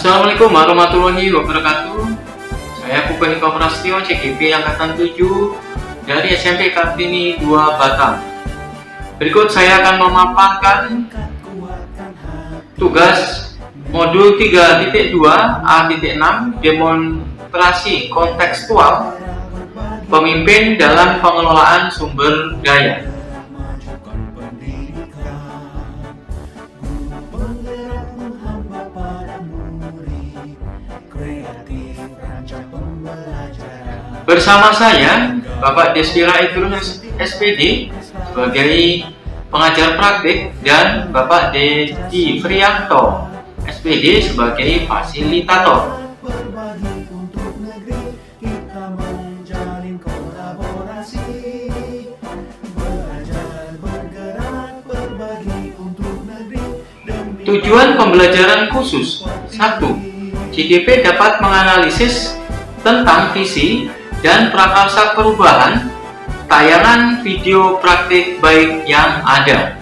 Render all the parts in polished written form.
Assalamualaikum warahmatullahi wabarakatuh. Saya Pupen Niko Prasetyo, CGP Angkatan 7 dari SMP Kartini 2 Batam. Berikut saya akan memaparkan tugas modul 3.2 A.6 demonstrasi kontekstual pemimpin dalam pengelolaan sumber daya. Bersama saya, Bapak Desvira Idrus SPD sebagai pengajar praktik dan Bapak Dedi Frianto SPD sebagai fasilitator. Tujuan pembelajaran khusus 1. CGP dapat menganalisis tentang visi dan prakarsa perubahan tayangan video praktik baik yang ada.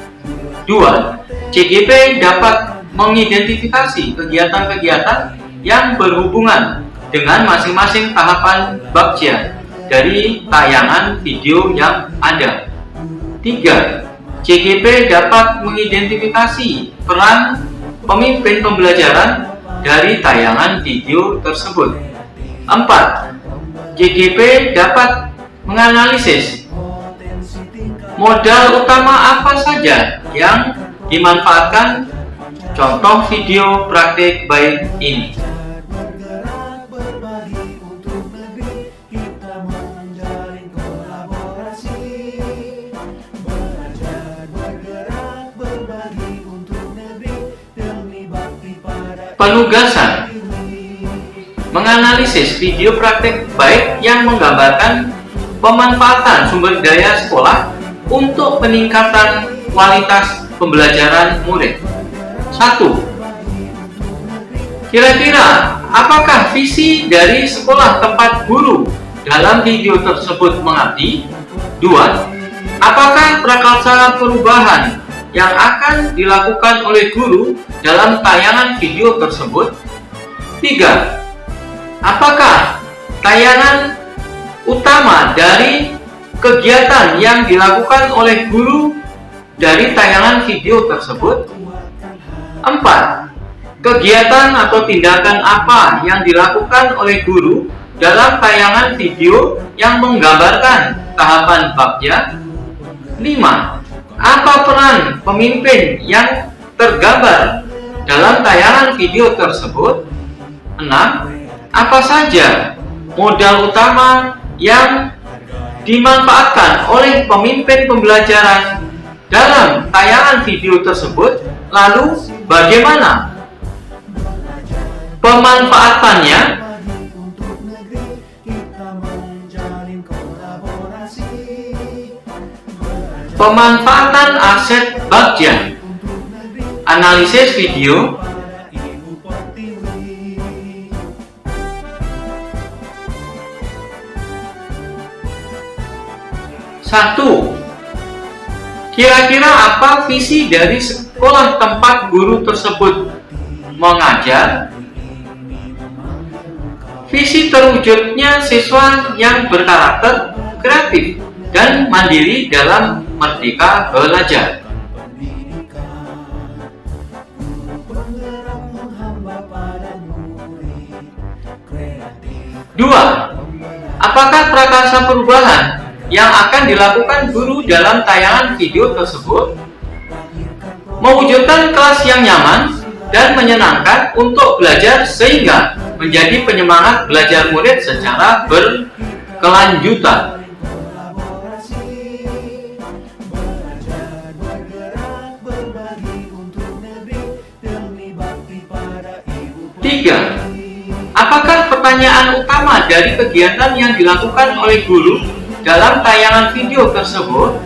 2. CGP dapat mengidentifikasi kegiatan-kegiatan yang berhubungan dengan masing-masing tahapan bagja dari tayangan video yang ada. 3. CGP dapat mengidentifikasi peran pemimpin pembelajaran dari tayangan video tersebut. 4. CGP dapat menganalisis modal utama apa saja yang dimanfaatkan contoh video praktik baik ini. Penugasan: menganalisis video praktik baik yang menggambarkan pemanfaatan sumber daya sekolah untuk peningkatan kualitas pembelajaran murid. 1. Kira-kira apakah visi dari sekolah tempat guru dalam video tersebut mengabdi? 2. Apakah prakarsa perubahan yang akan dilakukan oleh guru dalam tayangan video tersebut? 3. Apakah tayangan utama dari kegiatan yang dilakukan oleh guru dari tayangan video tersebut? 4. Kegiatan atau tindakan apa yang dilakukan oleh guru dalam tayangan video yang menggambarkan tahapan bagja? 5. Apa peran pemimpin yang tergambar dalam tayangan video tersebut? 6. Apa saja modal utama yang dimanfaatkan oleh pemimpin pembelajaran dalam tayangan video tersebut? Lalu bagaimana pemanfaatannya? Pemanfaatan aset bagja. Analisis video. 1. Kira-kira apa visi dari sekolah tempat guru tersebut mengajar? Visi terwujudnya siswa yang berkarakter kreatif dan mandiri dalam merdeka belajar. 2. Apakah prakarsa perubahan yang akan dilakukan guru dalam tayangan video tersebut? Mewujudkan kelas yang nyaman dan menyenangkan untuk belajar sehingga menjadi penyemangat belajar murid secara berkelanjutan. 3. Apakah pertanyaan utama dari kegiatan yang dilakukan oleh guru dalam tayangan video tersebut?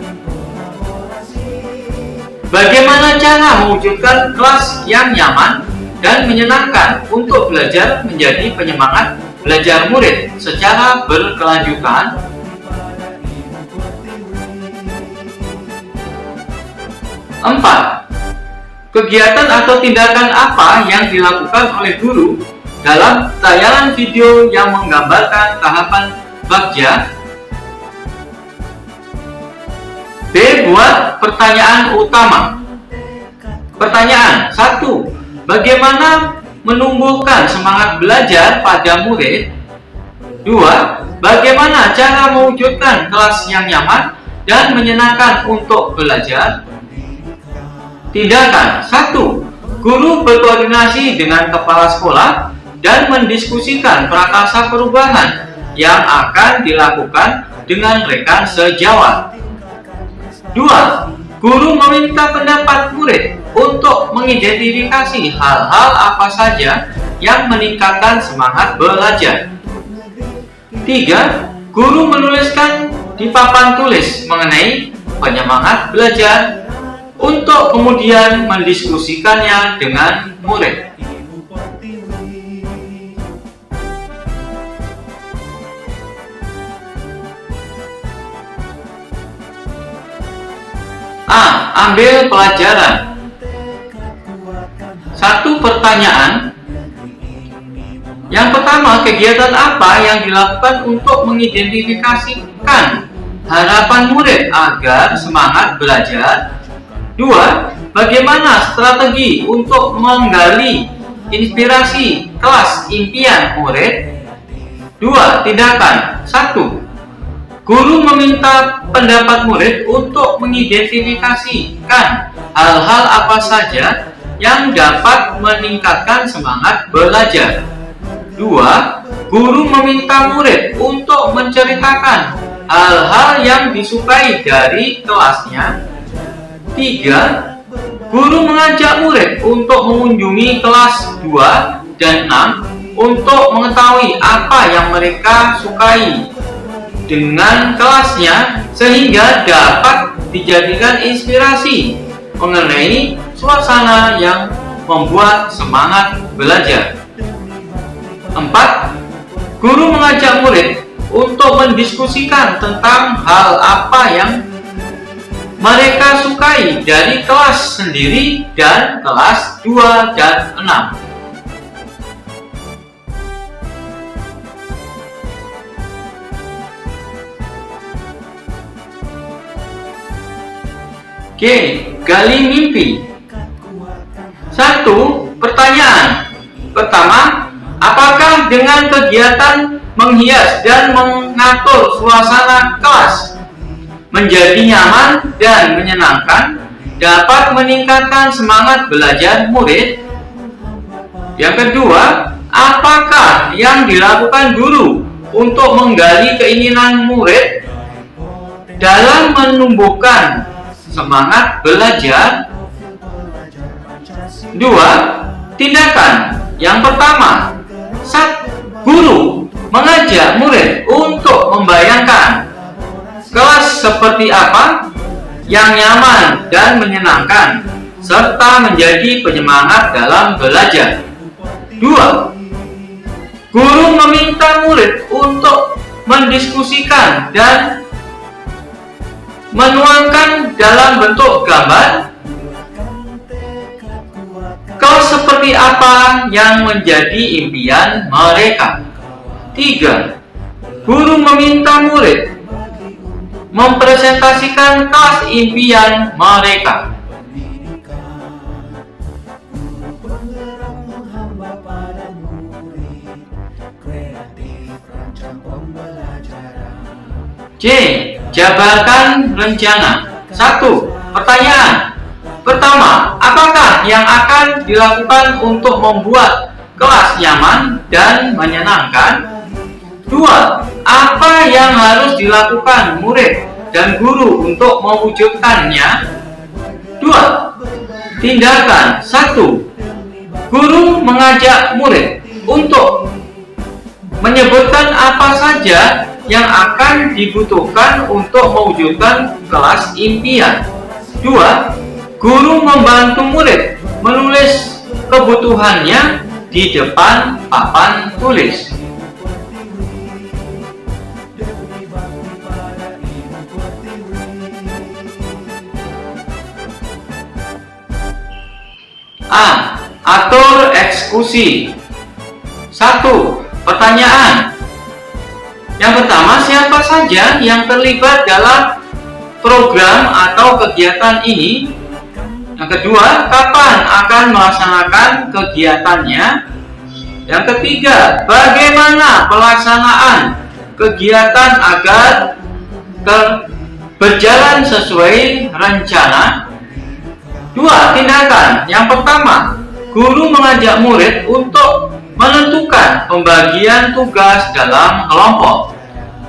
Bagaimana cara mewujudkan kelas yang nyaman dan menyenangkan untuk belajar menjadi penyemangat belajar murid secara berkelanjutan? 4. Kegiatan atau tindakan apa yang dilakukan oleh guru dalam tayangan video yang menggambarkan tahapan bagja. B. Buat pertanyaan utama. Pertanyaan 1. Bagaimana menumbuhkan semangat belajar pada murid? 2. Bagaimana cara mewujudkan kelas yang nyaman dan menyenangkan untuk belajar? Tindakan 1. Guru berkoordinasi dengan kepala sekolah dan mendiskusikan prakasa perubahan yang akan dilakukan dengan rekan sejawat. 2. Guru meminta pendapat murid untuk mengidentifikasi hal-hal apa saja yang meningkatkan semangat belajar. 3. Guru menuliskan di papan tulis mengenai penyemangat belajar untuk kemudian mendiskusikannya dengan murid. A. Ambil pelajaran. 1 pertanyaan. Yang pertama, kegiatan apa yang dilakukan untuk mengidentifikasikan harapan murid agar semangat belajar? 2. Bagaimana strategi untuk menggali inspirasi kelas impian murid? 2. Tindakan 1. Guru meminta pendapat murid untuk mengidentifikasikan hal-hal apa saja yang dapat meningkatkan semangat belajar. 2. Guru meminta murid untuk menceritakan hal-hal yang disukai dari kelasnya. 3. Guru mengajak murid untuk mengunjungi kelas 2 dan 6 untuk mengetahui apa yang mereka sukai dengan kelasnya sehingga dapat dijadikan inspirasi mengenai suasana yang membuat semangat belajar. 4. Guru mengajak murid untuk mendiskusikan tentang hal apa yang mereka sukai dari kelas sendiri dan kelas 2 dan 6. G. Gali mimpi. 1. Pertanyaan pertama, apakah dengan kegiatan menghias dan mengatur suasana kelas menjadi nyaman dan menyenangkan dapat meningkatkan semangat belajar murid? Yang kedua, apakah yang dilakukan guru untuk menggali keinginan murid dalam menumbuhkan semangat belajar? 2. Tindakan yang pertama, guru mengajak murid untuk membayangkan kelas seperti apa yang nyaman dan menyenangkan serta menjadi penyemangat dalam belajar. 2. Guru meminta murid untuk mendiskusikan dan menuangkan dalam bentuk gambar kelas seperti apa yang menjadi impian mereka. 3. Guru meminta murid mempresentasikan kelas impian mereka. C. Jabarkan rencana. 1. Pertanyaan pertama, apakah yang akan dilakukan untuk membuat kelas nyaman dan menyenangkan? 2. Apa yang harus dilakukan murid dan guru untuk mewujudkannya? 2. Tindakan 1. Guru mengajak murid untuk menyebutkan apa saja yang akan dibutuhkan untuk mewujudkan kelas impian. 2. Guru membantu murid menulis kebutuhannya di depan papan tulis. A. Atur eksekusi. 1. Pertanyaan. Yang pertama, siapa saja yang terlibat dalam program atau kegiatan ini? Yang kedua, kapan akan melaksanakan kegiatannya? Yang ketiga, bagaimana pelaksanaan kegiatan agar berjalan sesuai rencana? 2. Tindakan. Yang pertama, guru mengajak murid untuk menentukan pembagian tugas dalam kelompok.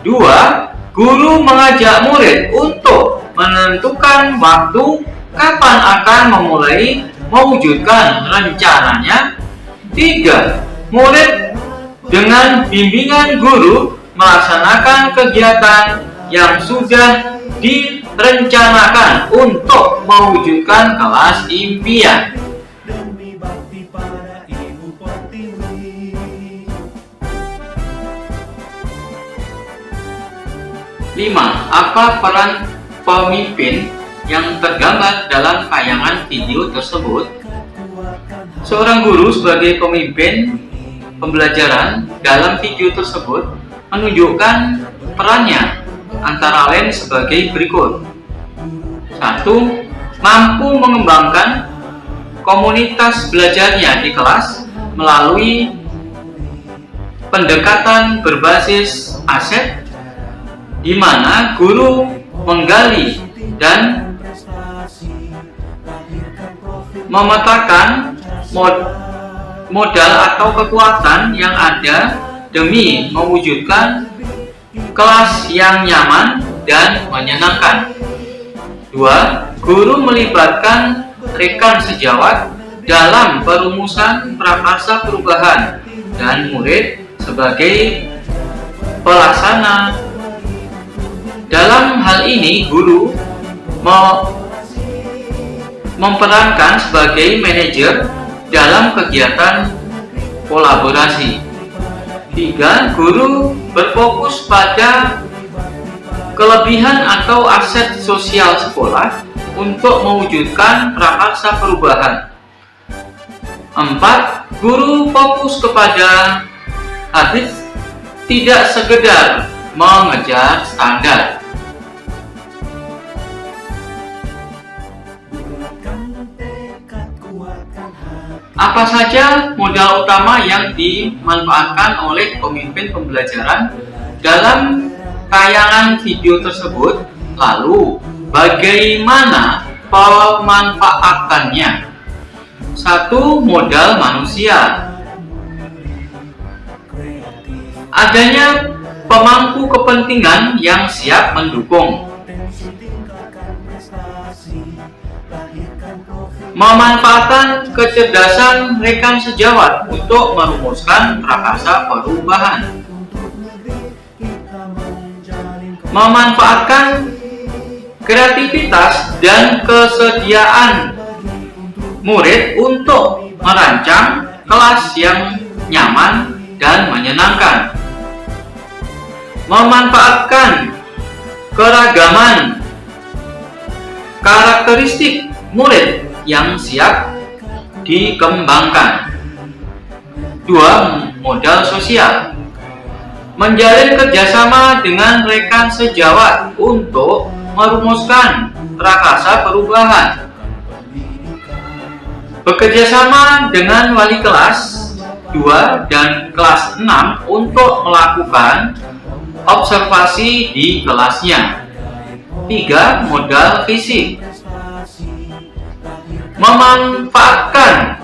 2. Guru mengajak murid untuk menentukan waktu kapan akan memulai mewujudkan rencananya. 3. Murid dengan bimbingan guru melaksanakan kegiatan yang sudah direncanakan untuk mewujudkan kelas impian. 5. Apa peran pemimpin yang tergambar dalam tayangan video tersebut? Seorang guru sebagai pemimpin pembelajaran dalam video tersebut menunjukkan perannya antara lain sebagai berikut. 1. Mampu mengembangkan komunitas belajarnya di kelas melalui pendekatan berbasis aset, di mana guru menggali dan memetakan modal atau kekuatan yang ada demi mewujudkan kelas yang nyaman dan menyenangkan. 2. Guru melibatkan rekan sejawat dalam perumusan prakarsa perubahan dan murid sebagai pelaksana. Dalam hal ini, guru memperankan sebagai manajer dalam kegiatan kolaborasi. 3. Guru berfokus pada kelebihan atau aset sosial sekolah untuk mewujudkan prakarsa perubahan. 4. Guru fokus kepada habis, tidak sekedar mengejar standar. Apa saja modal utama yang dimanfaatkan oleh pemimpin pembelajaran dalam tayangan video tersebut? Lalu, bagaimana pemanfaatannya? 1. Modal manusia. Adanya pemangku kepentingan yang siap mendukung. Memanfaatkan kecerdasan rekan sejawat untuk merumuskan prakarsa perubahan. Memanfaatkan kreativitas dan kesediaan murid untuk merancang kelas yang nyaman dan menyenangkan. Memanfaatkan keragaman karakteristik murid yang siap dikembangkan. 2. Modal sosial. Menjalin kerjasama dengan rekan sejawat untuk merumuskan prakarsa perubahan. Bekerjasama dengan wali kelas 2 dan kelas 6 untuk melakukan observasi di kelasnya. 3. Modal fisik. Memanfaatkan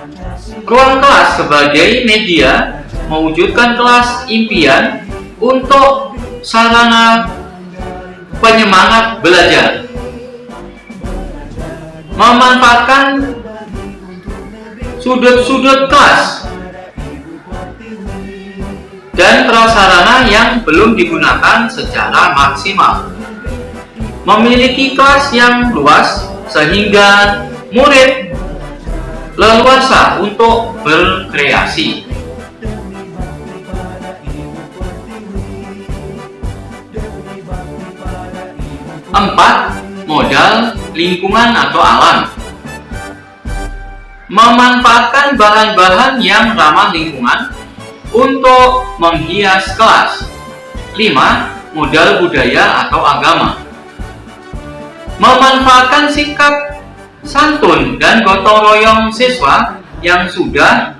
ruang kelas sebagai media mewujudkan kelas impian untuk sarana penyemangat belajar. Memanfaatkan sudut-sudut kelas dan prasarana yang belum digunakan secara maksimal. Memiliki kelas yang luas sehingga murid leluasa untuk berkreasi. 4. Modal lingkungan atau alam. Memanfaatkan bahan-bahan yang ramah lingkungan untuk menghias kelas. 5. Modal budaya atau agama. Memanfaatkan sikap santun dan gotong royong siswa yang sudah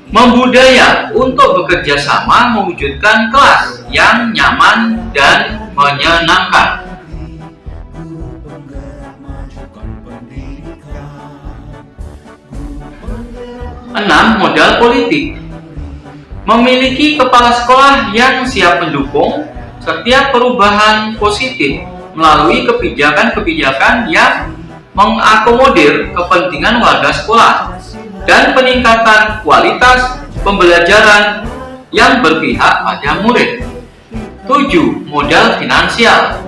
membudaya untuk bekerja sama mewujudkan kelas yang nyaman dan menyenangkan. 6. Modal politik. Memiliki kepala sekolah yang siap mendukung setiap perubahan positif melalui kebijakan-kebijakan yang mengakomodir kepentingan warga sekolah dan peningkatan kualitas pembelajaran yang berpihak pada murid. 7. Modal finansial.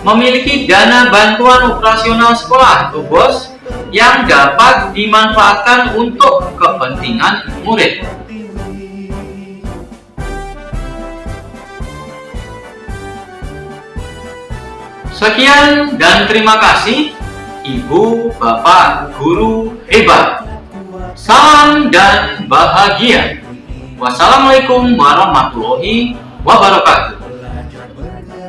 Memiliki dana bantuan operasional sekolah atau BOS yang dapat dimanfaatkan untuk kepentingan murid. Sekian dan terima kasih, Ibu, Bapak, Guru hebat. Salam dan bahagia. Wassalamualaikum warahmatullahi wabarakatuh.